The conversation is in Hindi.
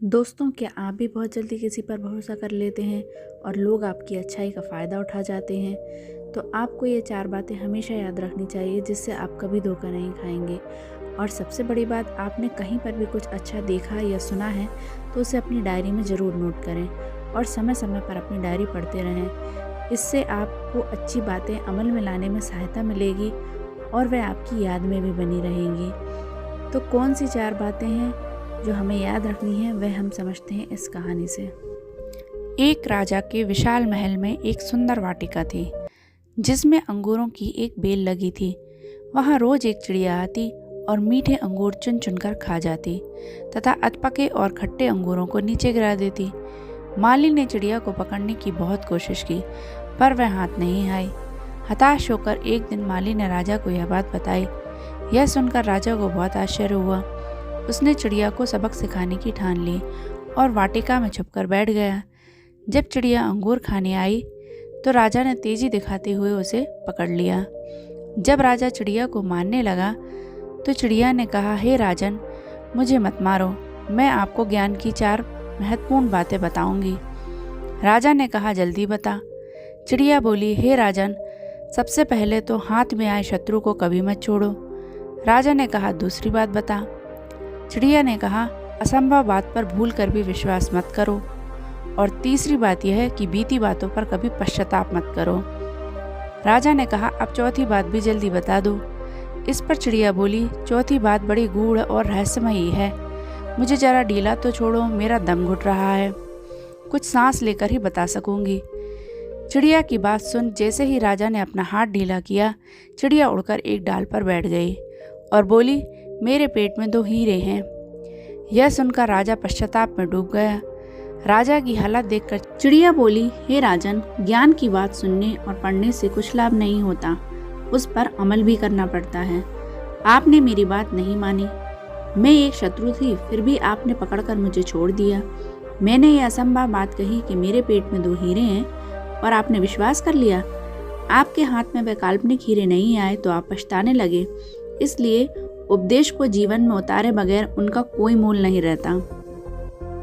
दोस्तों, क्या आप भी बहुत जल्दी किसी पर भरोसा कर लेते हैं और लोग आपकी अच्छाई का फ़ायदा उठा जाते हैं? तो आपको ये 4 बातें हमेशा याद रखनी चाहिए, जिससे आप कभी धोखा नहीं खाएंगे। और सबसे बड़ी बात, आपने कहीं पर भी कुछ अच्छा देखा या सुना है तो उसे अपनी डायरी में ज़रूर नोट करें और समय समय पर अपनी डायरी पढ़ते रहें। इससे आपको अच्छी बातें अमल में लाने में सहायता मिलेगी और वह आपकी याद में भी बनी रहेंगी। तो कौन सी 4 बातें हैं जो हमें याद रखनी है, वह हम समझते हैं इस कहानी से। एक राजा के विशाल महल में एक सुंदर वाटिका थी, जिसमें अंगूरों की एक बेल लगी थी। वहाँ रोज एक चिड़िया आती और मीठे अंगूर चुन चुनकर खा जाती तथा अधपके और खट्टे अंगूरों को नीचे गिरा देती। माली ने चिड़िया को पकड़ने की बहुत कोशिश की, पर वह हाथ नहीं आई। हताश होकर एक दिन माली ने राजा को यह बात बताई। यह सुनकर राजा को बहुत आश्चर्य हुआ। उसने चिड़िया को सबक सिखाने की ठान ली और वाटिका में छुपकर बैठ गया। जब चिड़िया अंगूर खाने आई तो राजा ने तेजी दिखाते हुए उसे पकड़ लिया। जब राजा चिड़िया को मारने लगा तो चिड़िया ने कहा, हे राजन, मुझे मत मारो, मैं आपको ज्ञान की 4 महत्वपूर्ण बातें बताऊंगी। राजा ने कहा, जल्दी बता। चिड़िया बोली, हे राजन, सबसे पहले तो हाथ में आए शत्रु को कभी मत छोड़ो। राजा ने कहा, दूसरी बात बता। चिड़िया ने कहा, असंभव बात पर भूल कर भी विश्वास मत करो। और तीसरी बात यह है कि बीती बातों पर कभी पश्चाताप मत करो। राजा ने कहा, अब चौथी बात भी जल्दी बता दो। इस पर चिड़िया बोली, चौथी बात बड़ी गूढ़ और रहस्यमयी है। मुझे जरा ढीला तो छोड़ो, मेरा दम घुट रहा है, कुछ सांस लेकर ही बता सकूंगी। चिड़िया की बात सुन जैसे ही राजा ने अपना हाथ ढीला किया, चिड़िया उड़कर एक डाल पर बैठ गई और बोली, मेरे पेट में 2 हीरे हैं। यह सुनकर राजा पश्चाताप में डूब गया। राजा की हालत देखकर चिड़िया बोली, हे राजन, ज्ञान की बात सुनने और पढ़ने से कुछ लाभ नहीं होता, उस पर अमल भी करना पड़ता है। आपने मेरी बात नहीं मानी। मैं एक शत्रु थी, फिर भी आपने पकड़कर मुझे छोड़ दिया। मैंने ये असंभव बात कही कि मेरे पेट में 2 हीरे हैं और आपने विश्वास कर लिया। आपके हाथ में वे काल्पनिक हीरे नहीं आए तो आप पछताने लगे। इसलिए उपदेश को जीवन में उतारे बगैर उनका कोई मोल नहीं रहता।